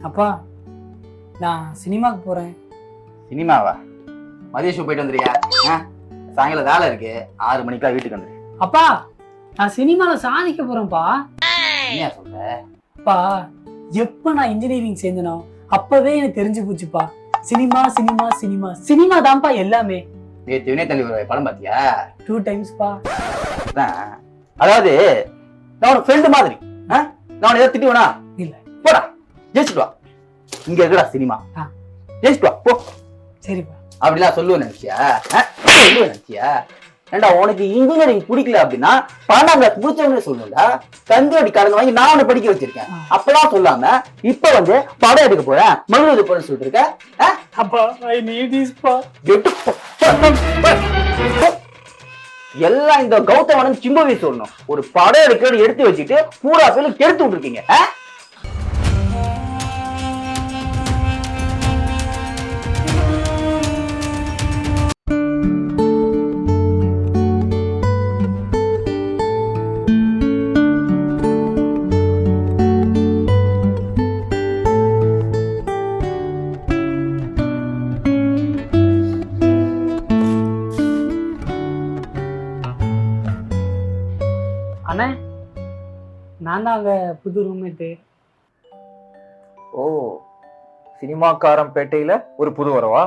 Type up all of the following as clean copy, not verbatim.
அப்பா நான் சினிமாவுக்கு போறேன். சினிமாவா? மதிய ஷோ போயிட்டு வந்துறியா? சாயங்காலம் வேலை இருக்கு, 6 மணிக்கெல்லாம் வீட்டுக்கு வந்துரு. அப்பா நான் சினிமால சாதிக்க போறேன்ப்பா. என்ன சொல்ற? அப்பா எப்ப நான் இன்ஜினியரிங் சேர்ந்தனோ அப்பவே எனக்கு தெரிஞ்சு போச்சுப்பா. சினிமா சினிமா சினிமா சினிமா தான்ப்பா எல்லாமே. வினய் தள்ளி ஒரு படம் பாத்தியா? 2 டைம்ஸ்ப்பா. அதாவது நான் ஒரு ஃப்ரெண்டு மாதிரி. நான் ஏதாவது திட்டுவேனா? இல்ல. போடா ஜெயிச்சுட்டு வா. இங்க இருக்குடா சினிமா, ஜெயிச்சுட்டு வா போ. சரிப்பா. அப்படிலாம் சொல்லுவேன் நினைச்சியா? சொல்லுவேன் நினைச்சியா? ஏண்டா உனக்கு இன்ஜினியரிங் பிடிக்கல அப்படின்னா 12ஆம் கிளாஸ் முடிச்சவனே சொல்லுடா. கந்தோடி கடன் வாங்கி நான் உன்னை படிக்க வச்சிருக்கேன். அப்பெல்லாம் சொல்லாம இப்ப வந்து படம் எடுக்க போறேன், மகிழ் எடுக்க போறேன்னு சொல்லிட்டு இருக்க. அப்பா ஐ நீட் திஸ் பா. எல்லாம் இந்த கௌதமன் சிம்பவி சொல்லணும். ஒரு படம் எடுக்க எடுத்து வச்சுட்டு பூரா பேரு கெடுத்து விட்டுருக்கீங்க. அண்ணே நான் தான் அங்க புது ரூம்மேட்டு. ஓ, சினிமாக்காரன் பேட்டையில ஒரு புது வரவா?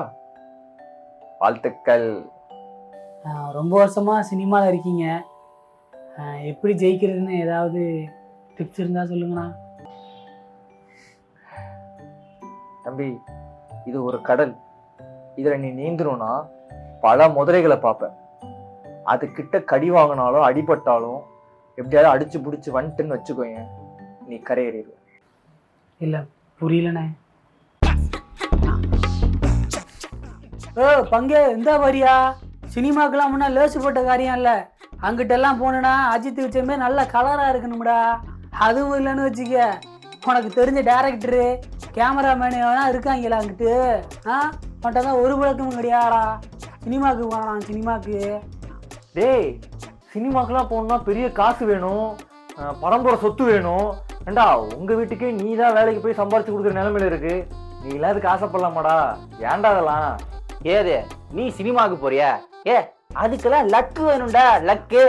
வாழ்த்துக்கள். ரொம்ப வருஷமா சினிமாவில் இருக்கீங்க. எப்படி ஜெயிக்கிறதுன்னு ஏதாவது டிப்ஸ் இருந்தா சொல்லுங்கண்ணா. தம்பி, இது ஒரு கடல். இதுல நீ நீந்தணும்னா பல முதலைகளை பார்ப்ப. அது கிட்ட கடி வாங்கினாலும் அடிபட்டாலும் எப்படியாவது அடிச்சு பிடிச்சி வந்துட்டுன்னு வச்சுக்கோங்க, நீ கரையேறிடுவ. இல்ல புரியலண்ணே. பங்கே இந்த வரியா? சினிமாக்கெல்லாம் முன்னா லேசு போட்ட காரியம் இல்ல. அங்கிட்ட எல்லாம் போனா அஜித் வச்சமே நல்ல கலரா இருக்கணும்டா. அதுவும் இல்லைன்னு வச்சுக்க, உனக்கு தெரிஞ்ச டைரக்டரு கேமராமேனு வேணா இருக்காங்களா அங்கிட்டு? மட்டும்தான் ஒரு விளக்கமும் கிடையாடா. சினிமாவுக்கு போனான். சினிமாக்கு டேய், சினிமாக்கெல்லாம் போகணும்னா பெரிய காசு வேணும், பரம்பரை சொத்து வேணும். ஏண்டா உங்க வீட்டுக்கே நீ தான் வேலைக்கு போய் சம்பாரிச்சு கொடுக்குற நிலைமையில இருக்கு. நீ எல்லாத்துக்கு ஆசைப்படலாமாடா? ஏன்டா அதெல்லாம்? ஏது நீ சினிமாவுக்கு போறியா? அதுக்கெல்லாம் லக்கு வேணும்டா. லக்கு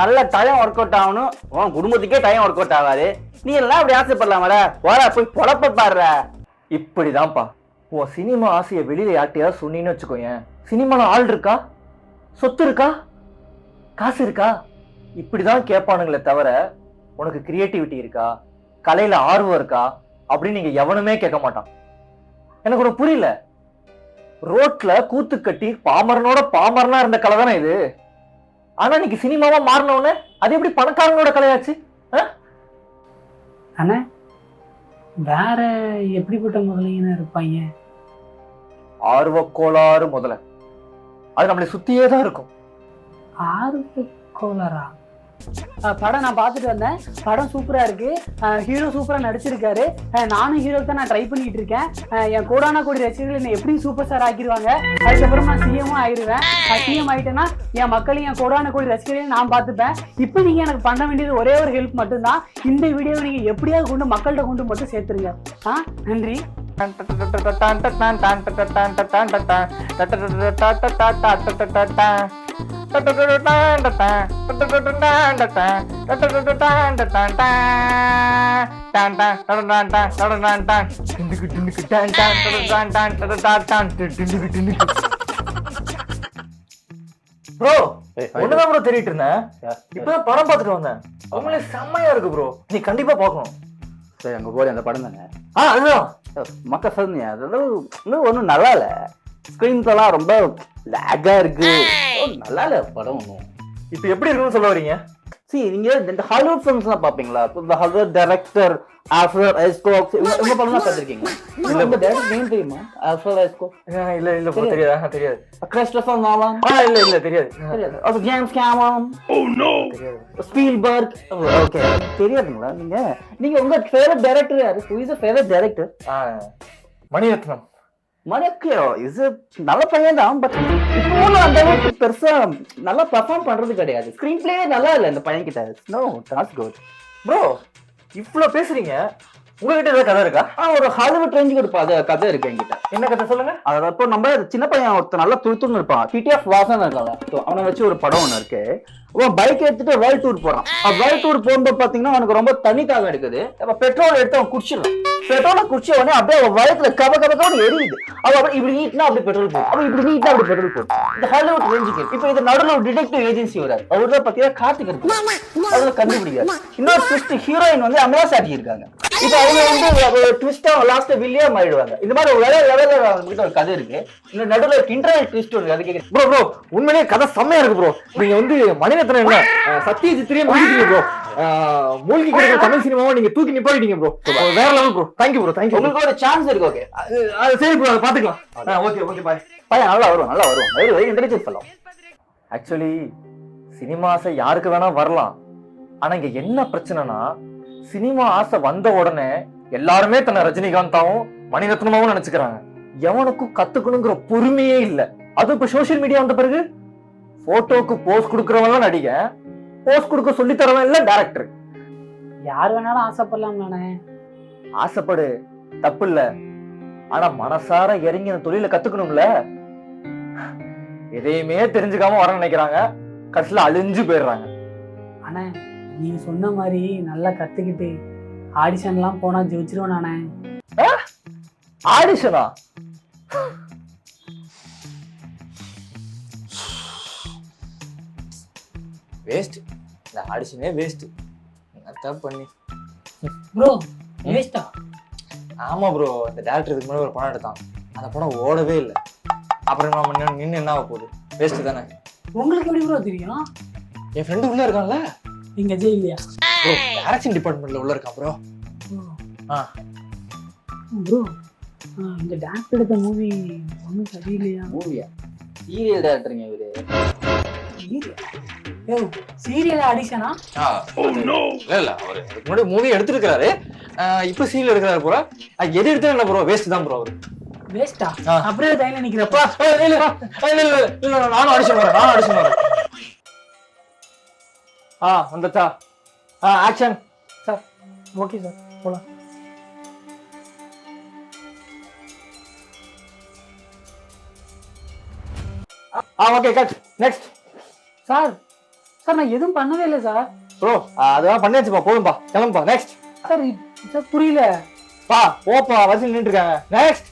நல்ல டைம் ஒர்க் அவுட் ஆகணும். உன் குடும்பத்துக்கே டைம் ஒர்க் அவுட் ஆகாது. நீ எல்லாம் அப்படி ஆசைப்படலாமாடா? போடா போய் பொழப்ப பாடுற. இப்படிதான்ப்பா உன் சினிமா ஆசையை வெளியில யார்ட்டையாவது சொன்னீன்னு வச்சுக்கோங்க, சினிமால ஆள் இருக்கா, சொத்து இருக்கா, காசு இருக்கா, இப்படிதான் கேட்பானுங்களே தவிர உனக்கு கிரியேட்டிவிட்டி இருக்கா, கலையில ஆர்வம் இருக்கா அப்படின்னு நீங்க எவனுமே கேட்க மாட்டான். எனக்கு ஒண்ணு புரியல. ரோட்ல கூத்து கட்டி பாமரனோட பாமரனா இருந்த கலை தானே இது. ஆனா இன்னைக்கு சினிமாவா மாறினவுடனே அது எப்படி பணக்காரனோட கலையாச்சு? அண்ணா வேற எப்படிப்பட்ட முதலைன்னு இருப்பாங்க? ஆர்வ கோளாறு முதல்ல. அது நம்மளை சுத்தியே தான் இருக்கும். ஆர்வ கோளாறா? படம் நான் பார்த்துட்டு வந்தேன். படம் சூப்பரா இருக்கு. ஹீரோ சூப்பரா நடிச்சிருக்காரு. நானும் ஹீரோக்கு தான் நான் ட்ரை பண்ணிட்டு இருக்கேன். என் கோடான கோடி ரசிகர்கள் என்ன எப்படி சூப்பர் ஸ்டார் ஆக்கிடுவாங்க. அதுக்கப்புறம் நான் சிஎம்மும் ஆயிடுவேன். சிஎம் ஆயிட்டேன்னா என் மக்களையும் என் கோடான கோடி ரசிகர்களையும் நான் பார்த்துப்பேன். இப்போ நீங்க எனக்கு பண்ண வேண்டியது ஒரே ஒரு ஹெல்ப் மட்டும்தான். இந்த வீடியோவை நீங்க எப்படியாவது கொண்டு மக்கள்கிட்ட கொண்டு மட்டும் சேர்த்துருங்க. நன்றி. ப்ரோ, ஒண்ணுதான் ப்ரோ தேடிட்டு இருந்தேன். இப்பதான் படம் பார்த்துட்டு வந்தேன். உங்களே செம்மையா இருக்கு ப்ரோ, நீ கண்டிப்பா பார்க்கணும். சரி, அங்க போய் அந்த படம் தானே? அதுதான் மக்கள் சொன்னீங்க. அதெல்லாம் ஒன்றும் நல்லா இல்லை. ஸ்கிரீன்ஸ் எல்லாம் ரொம்ப லேகா இருக்கு. நல்லா இல்லை படம் ஒன்றும். இப்ப எப்படி இருக்குன்னு சொல்ல வரீங்க? நீங்க இந்த ஹாலிவுட் ஃபிலிம்ஸ் எல்லாம் பாப்பீங்களா? இந்த ஹாலிவுட் டைரக்டர் ஆல்ஃபிரட் ஹிச்காக் இவங்க படம் எல்லாம் பார்த்திருக்கீங்க? இல்ல இந்த டைரக்டர் நேம் தெரியுமா? Alfred Hitchcock? இல்ல இல்ல ப்ரோ, தெரியாது. தெரியாது. Christopher Nolan? இல்ல இல்ல தெரியாது. தெரியாது. அது James Cameron? Oh no. Spielberg? Okay, தெரியாதுங்களா? நீங்க உங்க ஃபேவரட் டைரக்டர் யாரு? Who is your favourite director? Mani Ratnam. Mani Ratnam is நல்ல பையன் தான். பட் இப்போ அந்த அளவுக்கு பெருசா நல்லா பெர்ஃபார்ம் பண்றது கிடையாது. ஸ்கிரீன் பிளே நல்லா இல்ல இந்த பையன் கிட்ட. No, not good. ப்ரோ, இவ்ளோ பேசுறீங்க, உங்ககிட்ட ஏதாவது கதை இருக்கா? ஒரு ஹாலிவுட் ரேஞ்சுக்கு ஒரு கதை இருக்கு என்கிட்ட. என்ன கதை சொல்லுங்க. அதாவது இப்போ நம்ம சின்ன பையன் ஒருத்தர் நல்லா துருத்துன்னு இருப்பான், பிடிஎஃப் வாசன் இருக்காங்க, அவனை வச்சு ஒரு படம் ஒன்று இருக்கு. அவன் பைக் எடுத்துட்டு வேர்ல்ட் டூர் போறான். வேர்ல்ட் டூர் போகும்போது பாத்தீங்கன்னா அவனுக்கு ரொம்ப தண்ணி தாகம் எடுக்குது. அப்ப பெட்ரோல் எடுத்து அவன் குடிச்சிடலாம். பெட்ரோலை குடிச்ச உடனே அப்படியே அவன் வயத்துல கப எரியுது. அவன் இப்படி நீட்னா அப்படி பெட்ரோல் போடும், அப்படி இப்படி நீட்னா அப்படி பெட்ரோல் போடும். இந்த ஹாலிவுட் ரேஞ்சுக்கு இப்ப இது நடுவில் ஒரு டிடெக்டிவ் ஏஜென்சி வராது. அவர் தான் பாத்தீங்கன்னா கார்த்திக் இருக்கு, அதுல கண்டுபிடிக்காது. இன்னொரு ட்விஸ்ட், ஹீரோயின் வந்து அமலா சாட்டி இருக்காங்க. இப்ப அவங்க வந்து ட்விஸ்டா லாஸ்ட் வில்லியா மாறிடுவாங்க. இந்த மாதிரி ஒரு லெவல்ல ஒரு கதை இருக்கு. இந்த நடுவில் ஒரு இன்டர்னல் ட்விஸ்ட் ஒரு கதை கேட்குது. ப்ரோ உண்மையிலேயே கதை செம்மையா இருக்கு ப்ரோ. நீங்க வந்து மணிரத்னம் என்ன சத்யஜித்ரே முடிக்கிறீங்க ப்ரோ. மூழ்கி கிடக்கிற தமிழ் சினிமாவை நீங்க தூக்கி நிப்பாட்டிட்டீங்க ப்ரோ. வேற level bro. Thank you bro, thank you. உங்களுக்கு ஒரு சான்ஸ் இருக்கு. ஓகே அது சரி ப்ரோ, அதை பாத்துக்கலாம். Okay okay bye. பையன் நல்லா வரும் very intelligent fellow. Actually cinema ஆசை யாருக்கு வேணா வரலாம். ஆனா இங்க என்ன பிரச்சனைனா, சினிமா ஆசை வந்த உடனே எல்லாருமே தன்னை ரஜினிகாந்தாவும் மணிரத்னமாவும் நினைச்சுக்கிறாங்க. எவனுக்கும் கத்துக்கணுங்கிற பொறுமையே இல்ல. அது இப்ப சோசியல் மீடியா வந்த பிறகு போட்டோக்கு போஸ் கொடுக்கறவன் நடிகன், போஸ் கொடுக்க சொல்லி தரவன் இல்ல டைரக்டர். யார் வேணாலும் ஆசைப்படலாம் நானே. ஆசைப்படு, தப்பு இல்ல. ஆனா மனசார இறங்கி அந்த தொழில கத்துக்கணும்ல. எதையுமே தெரிஞ்சுக்காம வர நினைக்கிறாங்க, கடைசியில அழிஞ்சு போயிடுறாங்க. ஆனா நீங்க சொன்ன மாதிரி நல்லா கத்துக்கிட்டு ஆடிஷன்லாம் போனா ஜெயிச்சிருவேன் நானே. ஆடிஷனா? வேஸ்ட். இந்த ஆடிஷனே வேஸ்ட். அதான் பண்ணி ப்ரோ வேஸ்டா? ஆமா ப்ரோ, இந்த டேரக்டர் இதுக்கு முன்னாடி ஒரு படம் எடுத்தான், அந்த படம் ஓடவே இல்லை. அப்புறம் நம்ம நின்று என்ன ஆக போகுது? வேஸ்ட் தானே. உங்களுக்கு எப்படி ப்ரோ தெரியும்? என் ஃப்ரெண்டு உள்ள இருக்கான்ல, இங்க ஜெயிலியா ப்ரோ, டைரக்ஷன் டிபார்ட்மெண்ட்ல உள்ள இருக்கான் ப்ரோ. ப்ரோ இந்த டான்ஸ் எடுத்த மூவி ஒன்றும் சரியில்லையா? மூவியா? சீரியல் டேரக்டருங்க இவரு. சீரியல் ஆடிஷனா? இல்ல அவரு இதுக்கு முன்னாடி மூவி எடுத்திருக்காரு, இப்ப சீரியல் எடுக்கிறாரு போல. எது எடுத்தா என்ன ப்ரோ, வேஸ்ட் தான் ப்ரோ அவரு. வேஸ்டா? அப்படியே தைல நிக்கிறப்பா. நானும் ஆடிஷன் வரேன். வந்துச்சா? Action sir. ஓகே சார், போலாம். Okay cut. நெக்ஸ்ட். சார் நான் எதுவும் பண்ணவே இல்லை சார். ப்ரோ அதெல்லாம் பண்ணியாச்சுப்பா, போதும்பா, கிளம்புப்பா. நெக்ஸ்ட். சார் சார் புரியல. ஓப்பா வரிசையில் நின்று இருக்காங்க. நெக்ஸ்ட்.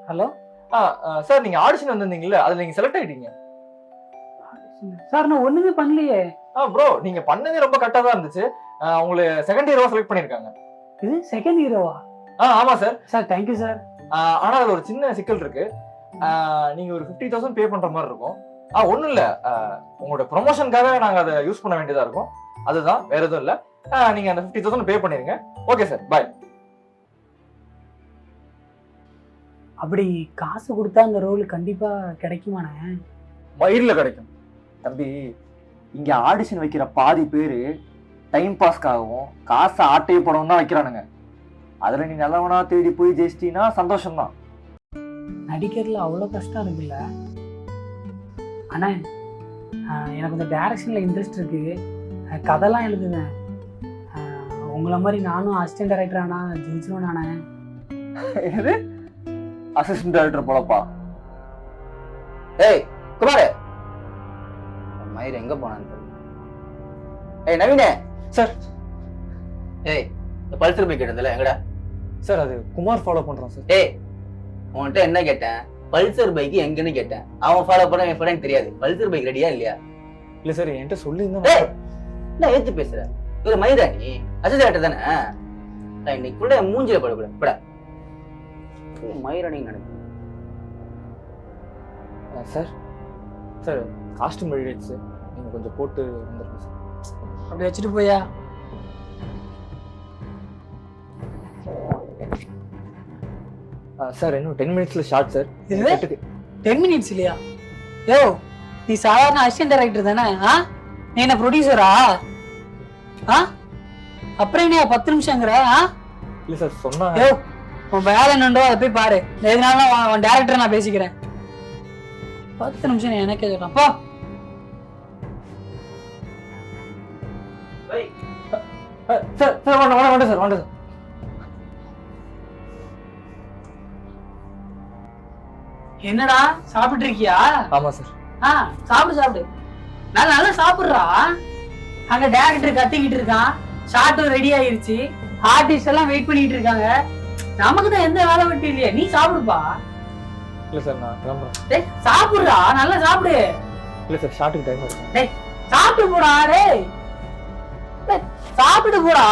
ஹலோ சார், நீங்க ஆடிஷன் வந்திருந்தீங்கல்ல, அதுல நீங்க செலக்ட் ஆயிட்டீங்க. சார் நான் ஒண்ணுமே பண்ணலையே. ப்ரோ நீங்க பண்ணதே ரொம்ப கரெக்டா தான் இருந்துச்சு. உங்களை செகண்ட் ஹீரோவா செலக்ட் பண்ணிருக்காங்க. இது செகண்ட் ஹீரோவா? ஆமா சார். Sir thank you sir. ஆனா அதுல ஒரு சின்ன சிக்கல் இருக்கு. நீங்க ஒரு 50,000 பே பண்ற மாதிரி இருக்கும். ஒண்ணும் இல்ல, உங்களோட ப்ரொமோஷனுக்காக நாங்க அதை யூஸ் பண்ண வேண்டியதா இருக்கும். அதுதான், வேற எதுவும் இல்ல. நீங்க அந்த 50,000 பே பண்ணிருங்க. ஓகே சார், பாய். அப்படி காசு கொடுத்தா அந்த ரோல் கண்டிப்பா கிடைக்குமாண்ணே? மயிர்ல கிடைக்கும் தம்பி. இங்க ஆடிஷன் வைக்கிற பாதி பேரு டைம் பாஸ்க்காகவும் காசை ஆட்டையை படம் தான் வைக்கிறானுங்க. அதுல நீ நல்லவனா தேடி போய் ஜெயிச்சிட்டீங்கன்னா சந்தோஷம் தான். நடிக்கிறதுல அவ்வளோ கஷ்டம் இருக்குல்ல அண்ணா. எனக்கு இந்த டைரக்ஷன்ல இன்ட்ரெஸ்ட் இருக்கு, கதைலாம் எழுதுவேன். உங்களை மாதிரி நானும் அசிஸ்டன்ட் டைரக்டர் ஆனா ஜெயிச்சிருவேன் நானே. எது அசிஸ்டன்ட் டைரக்டர் போலப்பா? ஏய் குமார், மயிர் எங்க போனான்னு தெரியல. ஏய் நவீனே. சார். ஏய் இந்த பல்சர் பைக் எடுந்தல எங்கடா? சார் அது குமார் ஃபாலோ பண்றான் சார். ஏய் உன்கிட்ட என்ன கேட்டேன்? பல்சர் பைக் எங்கன்னு கேட்டேன். அவன் ஃபாலோ பண்ண என் ஃப்ரெண்ட் தெரியாது. பல்சர் பைக் ரெடியா இல்லையா? இல்ல சார், என்கிட்ட சொல்லியிருந்தா. என்ன ஏத்து பேசுற? இவரு மயிரா நீ அசிஸ்டன்ட் டைரக்டர் தானே? இன்னைக்கு கூட மூஞ்சில படக்கூட மயிரணி நடக்கும். சார் சார் காஸ்டியூம் ரெடியாச்சு, நீங்க கொஞ்சம் போட்டு வந்துருங்க சார். அப்படி வச்சுட்டு போயா? சார் இன்னும் 10 மினிட்ஸ்ல ஷார்ட் சார். 10 மினிட்ஸ் இல்லையா? யோ நீ சாதாரண அசிஸ்டன்ட் டைரக்டர் தானே? நீ என்ன ப்ரொடியூசரா? அப்புறம் என்ன 10 நிமிஷங்கிற? இல்ல சார் சொன்னா. யோ உன் வேலை என்னண்டோ அதை போய் பாரு. எதுனாலும் உன் டைரக்டர் நான் பேசிக்கிறேன். 10 நிமிஷம் நீ எனக்கே சொல்றான் போ. சார் சார் வாங்க சார். என்னடா சாப்பிட்டு இருக்கியா? ஆமா சார். சாப்பிடு சாப்பிடு, நல்லா நல்லா சாப்பிடுறா. அங்க டேரக்டர் கத்திக்கிட்டு இருக்கான், ஷார்ட்டும் ரெடி ஆயிருச்சு, ஆர்டிஸ்ட் எல்லாம் வெயிட் பண்ணிட்டு இருக்காங்க. நமக்கு தான் எந்த வேலை வெட்டி இல்லையா, நீ சாப்பிடுப்பா. இல்ல சார் நான் கிளம்புறேன். டேய் சாப்பிடுறா, நல்லா சாப்பிடு. இல்ல சார் ஷார்ட்டுக்கு டைம் ஆகுது. டேய் சாப்பிட்டு போடா. டேய் சாப்பிட்டு போடா.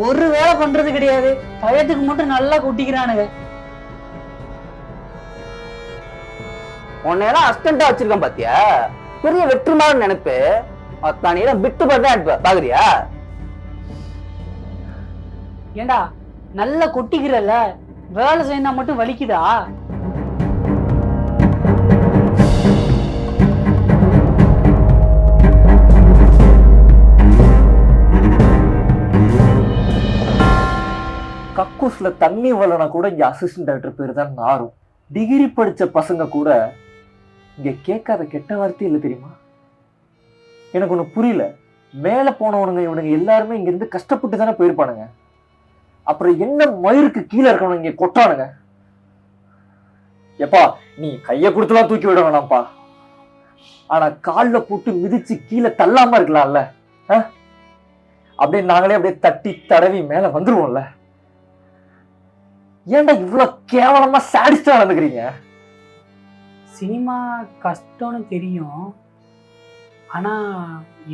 ஒரு வேலை பண்றது கிடையாது, டயத்துக்கு மட்டும் நல்லா கொட்டிக்கிறானுங்க. உன்னையெல்லாம் அஸ்டண்டா வச்சிருக்கேன் பாத்தியா, பெரிய வெற்றி மாதிரி நினைப்பு. அத்தானே விட்டு பார்த்தா பாக்குறியா? ஏண்டா நல்லா கொட்டிக்கிறல்ல, வேலை செய்யனா மட்டும் வலிக்குதா? கக்கூஸ்ல தண்ணி வரலனா கூட இங்க அசிஸ்டன்ட் டைரக்டர் பேர் தான் நாரும். டிகிரி படிச்ச பசங்க கூட இங்க கேட்காத கெட்ட வார்த்தை இல்லை தெரியுமா? எனக்கு ஒண்ணு புரியல. மேல போனவனுங்க இவனுங்க எல்லாருமே இங்க இருந்து கஷ்டப்பட்டு தானே போயிருப்பானுங்க. அப்புறம் என்ன மயிருக்கு கீழே இருக்கணும் இங்க கொட்டானுங்க. எப்பா நீ கைய கொடுத்துலாம் தூக்கி விட வேணாம்ப்பா, ஆனா கால்ல போட்டு மிதிச்சு கீழே தள்ளாம இருக்கலாம்ல. அப்படியே நாங்களே அப்படியே தட்டி தடவி மேல வந்துருவோம்ல. ஏன்டா இவ்வளவு கேவலமா சாடிஸ்டா நடந்துக்கிறீங்க? சினிமா கஷ்டம்னு தெரியும், ஆனா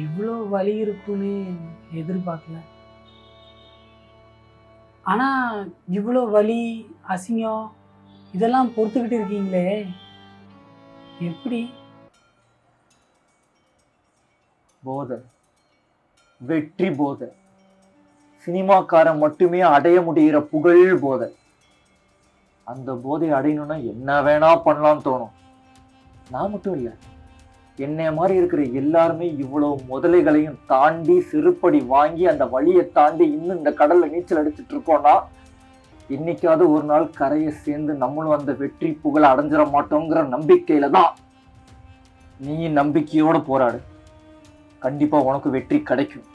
இவ்வளோ வலி இருக்குன்னு எதிர்பார்க்கல. ஆனா இவ்வளோ வலி அசிங்கம் இதெல்லாம் பொறுத்துக்கிட்டு இருக்கீங்களே, எப்படி? போதை, வெற்றி போதை, சினிமாக்காரன் மட்டுமே அடைய முடிகிற புகழ் போதை. அந்த போதையை அடையணும்னா என்ன வேணா பண்ணலாம்னு தோணும். நான் மட்டும் இல்லை, என்னைய மாதிரி இருக்கிற எல்லாருமே இவ்வளவு முதலைகளையும் தாண்டி செருப்படி வாங்கி அந்த வழியை தாண்டி இன்னும் இந்த கடல்ல நீச்சல் அடிச்சுட்டு இருக்கோம்னா இன்னைக்காவது ஒரு நாள் கரையை சேர்ந்து நம்மளும் அந்த வெற்றி புகழ அடைஞ்சிட மாட்டோங்கிற நம்பிக்கையில தான். நீ நம்பிக்கையோட போராடு, கண்டிப்பா உனக்கு வெற்றி கிடைக்கும்.